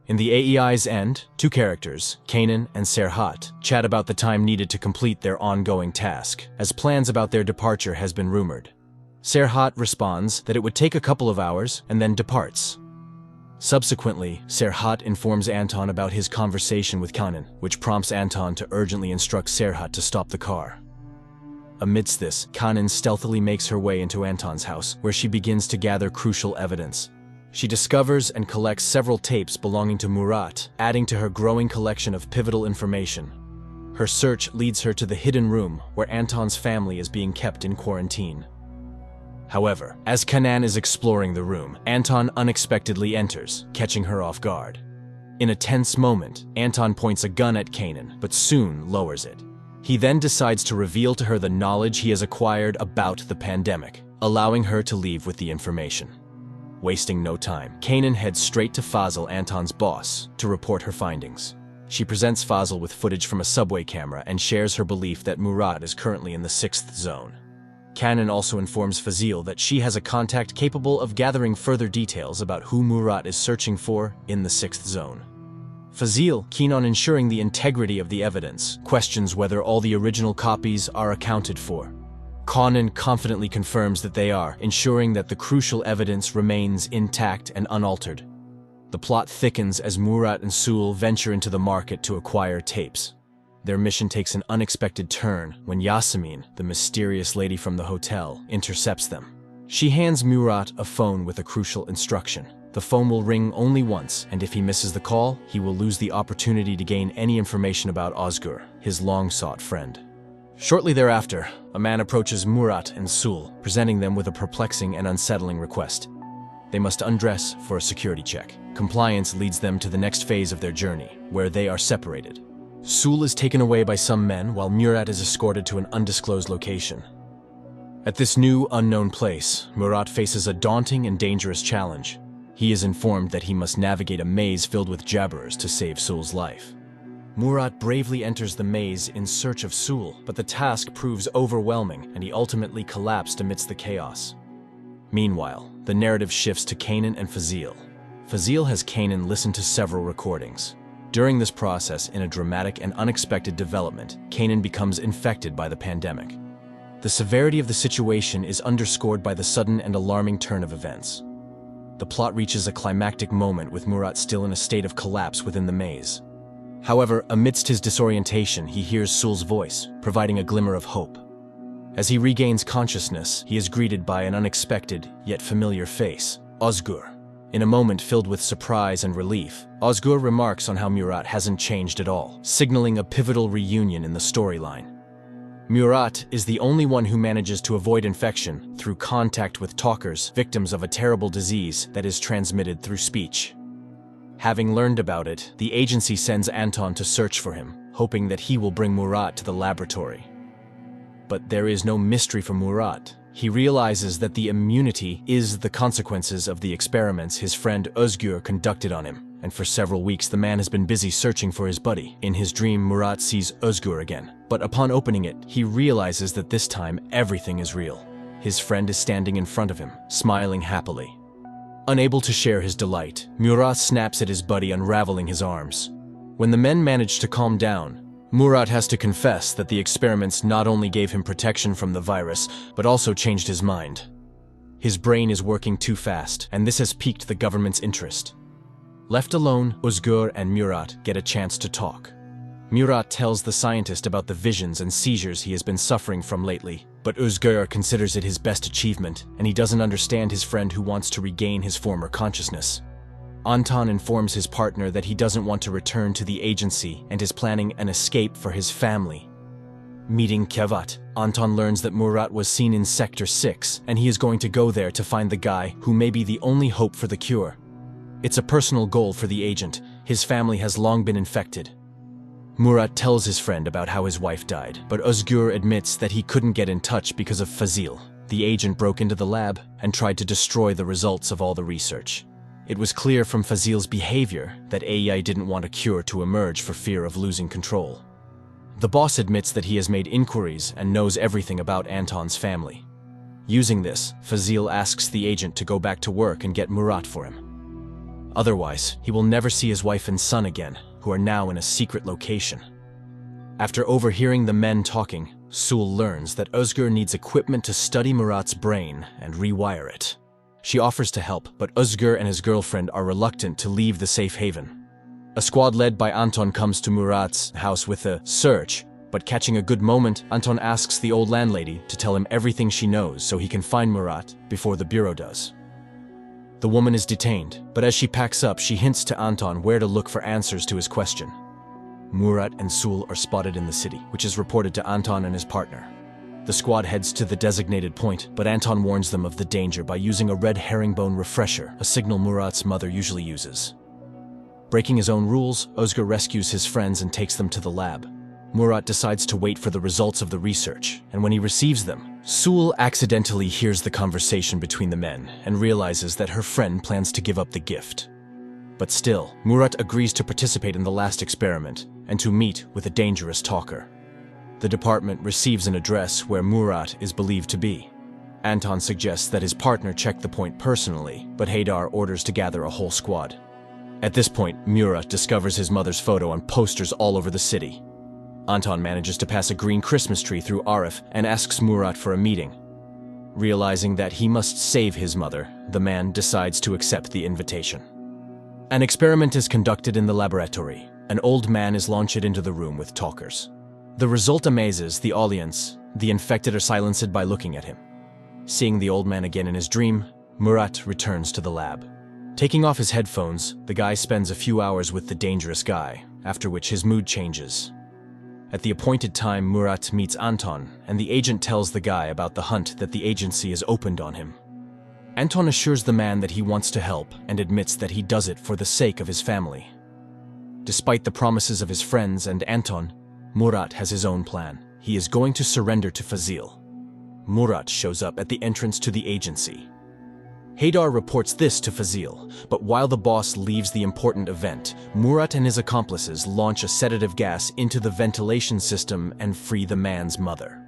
In the AEI's end, two characters, Kanan and Serhat, chat about the time needed to complete their ongoing task, as plans about their departure has been rumored. Serhat responds that it would take a couple of hours and then departs. Subsequently, Serhat informs Anton about his conversation with Kanan, which prompts Anton to urgently instruct Serhat to stop the car. Amidst this, Kanan stealthily makes her way into Anton's house, where she begins to gather crucial evidence. She discovers and collects several tapes belonging to Murat, adding to her growing collection of pivotal information. Her search leads her to the hidden room where Anton's family is being kept in quarantine. However, as Kanan is exploring the room, Anton unexpectedly enters, catching her off guard. In a tense moment, Anton points a gun at Kanan, but soon lowers it. He then decides to reveal to her the knowledge he has acquired about the pandemic, allowing her to leave with the information. Wasting no time, Kanan heads straight to Fazil, Anton's boss, to report her findings. She presents Fazil with footage from a subway camera and shares her belief that Murat is currently in the 6th zone. Kanan also informs Fazil that she has a contact capable of gathering further details about who Murat is searching for in the 6th zone. Fazil, keen on ensuring the integrity of the evidence, questions whether all the original copies are accounted for. Kanan confidently confirms that they are, ensuring that the crucial evidence remains intact and unaltered. The plot thickens as Murat and Sul venture into the market to acquire tapes. Their mission takes an unexpected turn when Yasemin, the mysterious lady from the hotel, intercepts them. She hands Murat a phone with a crucial instruction. The phone will ring only once, and if he misses the call, he will lose the opportunity to gain any information about Özgür, his long-sought friend. Shortly thereafter, a man approaches Murat and Sul, presenting them with a perplexing and unsettling request. They must undress for a security check. Compliance leads them to the next phase of their journey, where they are separated. Sul is taken away by some men, while Murat is escorted to an undisclosed location. At this new, unknown place, Murat faces a daunting and dangerous challenge. He is informed that he must navigate a maze filled with jabberers to save Sul's life. Murat bravely enters the maze in search of Sul, but the task proves overwhelming and he ultimately collapsed amidst the chaos. Meanwhile, the narrative shifts to Kanan and Fazil. Fazil has Kanan listen to several recordings. During this process, in a dramatic and unexpected development, Kanan becomes infected by the pandemic. The severity of the situation is underscored by the sudden and alarming turn of events. The plot reaches a climactic moment with Murat still in a state of collapse within the maze. However, amidst his disorientation, he hears Sul's voice, providing a glimmer of hope. As he regains consciousness, he is greeted by an unexpected, yet familiar face, Özgür. In a moment filled with surprise and relief, Özgür remarks on how Murat hasn't changed at all, signaling a pivotal reunion in the storyline. Murat is the only one who manages to avoid infection through contact with talkers, victims of a terrible disease that is transmitted through speech. Having learned about it, the agency sends Anton to search for him, hoping that he will bring Murat to the laboratory. But there is no mystery for Murat. He realizes that the immunity is the consequences of the experiments his friend Özgür conducted on him, and for several weeks the man has been busy searching for his buddy. In his dream, Murat sees Özgür again, but upon opening it, he realizes that this time everything is real. His friend is standing in front of him, smiling happily. Unable to share his delight, Murat snaps at his buddy, unraveling his arms. When the men manage to calm down, Murat has to confess that the experiments not only gave him protection from the virus, but also changed his mind. His brain is working too fast, and this has piqued the government's interest. Left alone, Özgür and Murat get a chance to talk. Murat tells the scientist about the visions and seizures he has been suffering from lately, but Özgür considers it his best achievement, and he doesn't understand his friend who wants to regain his former consciousness. Anton informs his partner that he doesn't want to return to the agency and is planning an escape for his family. Meeting Kevat, Anton learns that Murat was seen in Sector 6, and he is going to go there to find the guy who may be the only hope for the cure. It's a personal goal for the agent. His family has long been infected. Murat tells his friend about how his wife died, but Özgür admits that he couldn't get in touch because of Fazil. The agent broke into the lab and tried to destroy the results of all the research. It was clear from Fazil's behavior that AEI didn't want a cure to emerge for fear of losing control. The boss admits that he has made inquiries and knows everything about Anton's family. Using this, Fazil asks the agent to go back to work and get Murat for him. Otherwise, he will never see his wife and son again, who are now in a secret location. After overhearing the men talking, Sul learns that Özgür needs equipment to study Murat's brain and rewire it. She offers to help, but Özgür and his girlfriend are reluctant to leave the safe haven. A squad led by Anton comes to Murat's house with a search, but catching a good moment, Anton asks the old landlady to tell him everything she knows so he can find Murat before the bureau does. The woman is detained, but as she packs up, she hints to Anton where to look for answers to his question. Murat and Sul are spotted in the city, which is reported to Anton and his partner. The squad heads to the designated point, but Anton warns them of the danger by using a red herringbone refresher, a signal Murat's mother usually uses. Breaking his own rules, Özgür rescues his friends and takes them to the lab. Murat decides to wait for the results of the research, and when he receives them, Sul accidentally hears the conversation between the men and realizes that her friend plans to give up the gift. But still, Murat agrees to participate in the last experiment and to meet with a dangerous talker. The department receives an address where Murat is believed to be. Anton suggests that his partner check the point personally, but Haydar orders to gather a whole squad. At this point, Murat discovers his mother's photo on posters all over the city. Anton manages to pass a green Christmas tree through Arif and asks Murat for a meeting. Realizing that he must save his mother, the man decides to accept the invitation. An experiment is conducted in the laboratory. An old man is launched into the room with talkers. The result amazes the audience. The infected are silenced by looking at him. Seeing the old man again in his dream, Murat returns to the lab. Taking off his headphones, the guy spends a few hours with the dangerous guy, after which his mood changes. At the appointed time, Murat meets Anton, and the agent tells the guy about the hunt that the agency has opened on him. Anton assures the man that he wants to help and admits that he does it for the sake of his family. Despite the promises of his friends and Anton, Murat has his own plan. He is going to surrender to Fazil. Murat shows up at the entrance to the agency. Haydar reports this to Fazil, but while the boss leaves the important event, Murat and his accomplices launch a sedative gas into the ventilation system and free the man's mother.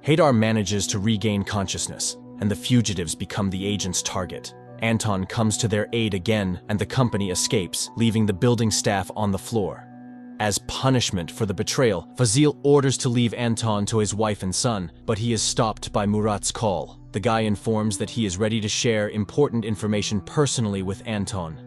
Haydar manages to regain consciousness, and the fugitives become the agent's target. Anton comes to their aid again, and the company escapes, leaving the building staff on the floor. As punishment for the betrayal, Fazil orders to leave Anton to his wife and son, but he is stopped by Murat's call. The guy informs that he is ready to share important information personally with Anton.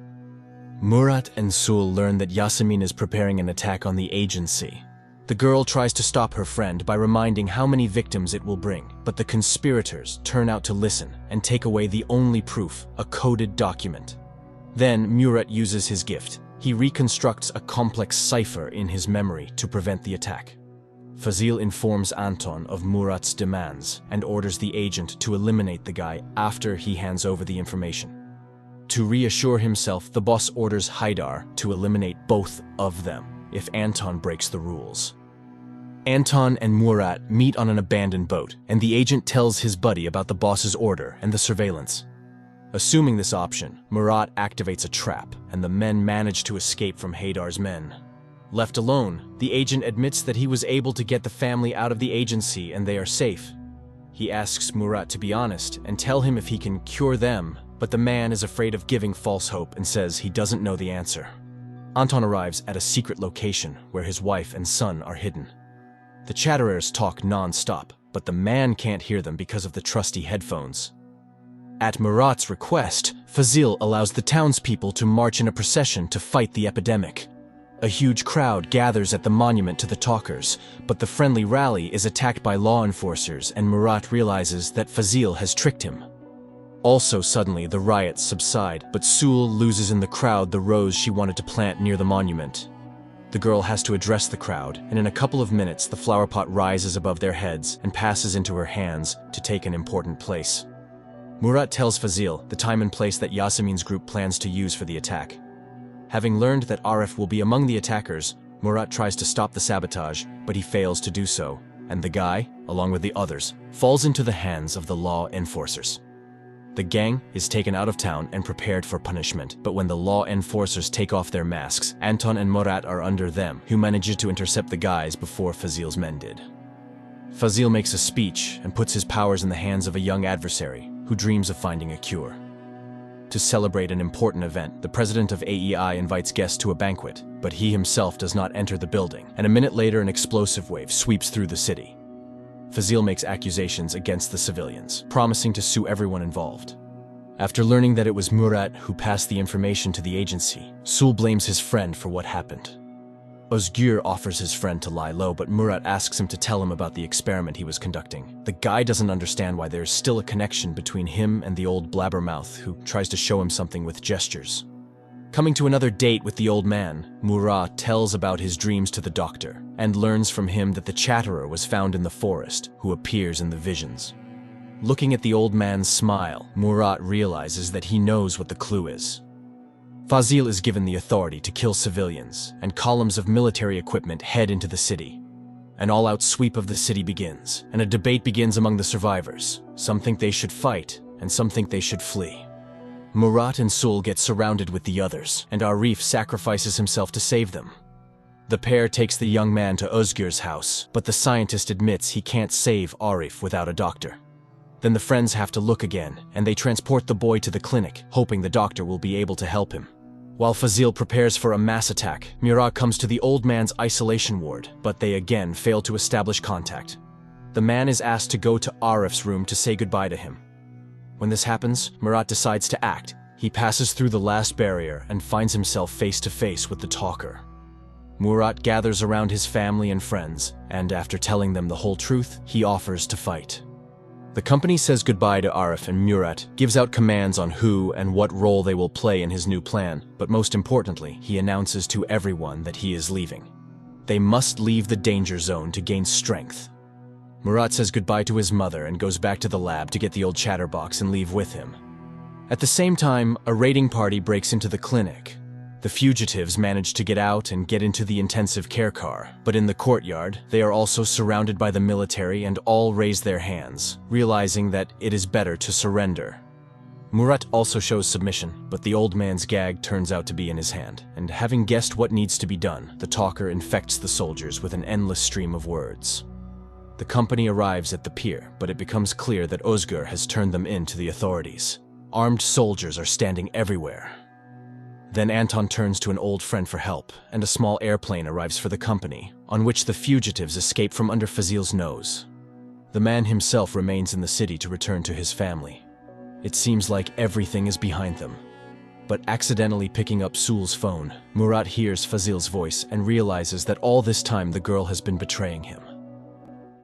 Murat and Sul learn that Yasemin is preparing an attack on the agency. The girl tries to stop her friend by reminding how many victims it will bring, but the conspirators turn out to listen and take away the only proof, a coded document. Then Murat uses his gift. He reconstructs a complex cipher in his memory to prevent the attack. Fazil informs Anton of Murat's demands and orders the agent to eliminate the guy after he hands over the information. To reassure himself, the boss orders Haydar to eliminate both of them if Anton breaks the rules. Anton and Murat meet on an abandoned boat, and the agent tells his buddy about the boss's order and the surveillance. Assuming this option, Murat activates a trap, and the men manage to escape from Haydar's men. Left alone, the agent admits that he was able to get the family out of the agency and they are safe. He asks Murat to be honest and tell him if he can cure them, but the man is afraid of giving false hope and says he doesn't know the answer. Anton arrives at a secret location where his wife and son are hidden. The chatterers talk non-stop, but the man can't hear them because of the trusty headphones. At Murat's request, Fazil allows the townspeople to march in a procession to fight the epidemic. A huge crowd gathers at the monument to the talkers, but the friendly rally is attacked by law enforcers and Murat realizes that Fazil has tricked him. Also suddenly, the riots subside, but Sul loses in the crowd the rose she wanted to plant near the monument. The girl has to address the crowd, and in a couple of minutes the flower pot rises above their heads and passes into her hands to take an important place. Murat tells Fazil the time and place that Yasemin's group plans to use for the attack. Having learned that Arif will be among the attackers, Murat tries to stop the sabotage, but he fails to do so, and the guy, along with the others, falls into the hands of the law enforcers. The gang is taken out of town and prepared for punishment, but when the law enforcers take off their masks, Anton and Murat are under them, who manages to intercept the guys before Fazil's men did. Fazil makes a speech and puts his powers in the hands of a young adversary who dreams of finding a cure. To celebrate an important event, the president of AEI invites guests to a banquet, but he himself does not enter the building, and a minute later an explosive wave sweeps through the city. Fazil makes accusations against the civilians, promising to sue everyone involved. After learning that it was Murat who passed the information to the agency, Sul blames his friend for what happened. Özgür offers his friend to lie low, but Murat asks him to tell him about the experiment he was conducting. The guy doesn't understand why there's still a connection between him and the old blabbermouth who tries to show him something with gestures. Coming to another date with the old man, Murat tells about his dreams to the doctor and learns from him that the chatterer was found in the forest, who appears in the visions. Looking at the old man's smile, Murat realizes that he knows what the clue is. Fazil is given the authority to kill civilians, and columns of military equipment head into the city. An all-out sweep of the city begins, and a debate begins among the survivors. Some think they should fight, and some think they should flee. Murat and Sul get surrounded with the others, and Arif sacrifices himself to save them. The pair takes the young man to Özgür's house, but the scientist admits he can't save Arif without a doctor. Then the friends have to look again, and they transport the boy to the clinic, hoping the doctor will be able to help him. While Fazil prepares for a mass attack, Murat comes to the old man's isolation ward, but they again fail to establish contact. The man is asked to go to Arif's room to say goodbye to him. When this happens, Murat decides to act. He passes through the last barrier and finds himself face to face with the talker. Murat gathers around his family and friends, and after telling them the whole truth, he offers to fight. The company says goodbye to Arif, and Murat gives out commands on who and what role they will play in his new plan, but most importantly, he announces to everyone that he is leaving. They must leave the danger zone to gain strength. Murat says goodbye to his mother and goes back to the lab to get the old chatterbox and leave with him. At the same time, a raiding party breaks into the clinic. The fugitives manage to get out and get into the intensive care car, but in the courtyard, they are also surrounded by the military and all raise their hands, realizing that it is better to surrender. Murat also shows submission, but the old man's gag turns out to be in his hand, and having guessed what needs to be done, the talker infects the soldiers with an endless stream of words. The company arrives at the pier, but it becomes clear that Özgür has turned them in to the authorities. Armed soldiers are standing everywhere. Then Anton turns to an old friend for help, and a small airplane arrives for the company, on which the fugitives escape from under Fazil's nose. The man himself remains in the city to return to his family. It seems like everything is behind them. But accidentally picking up Sul's phone, Murat hears Fazil's voice and realizes that all this time the girl has been betraying him.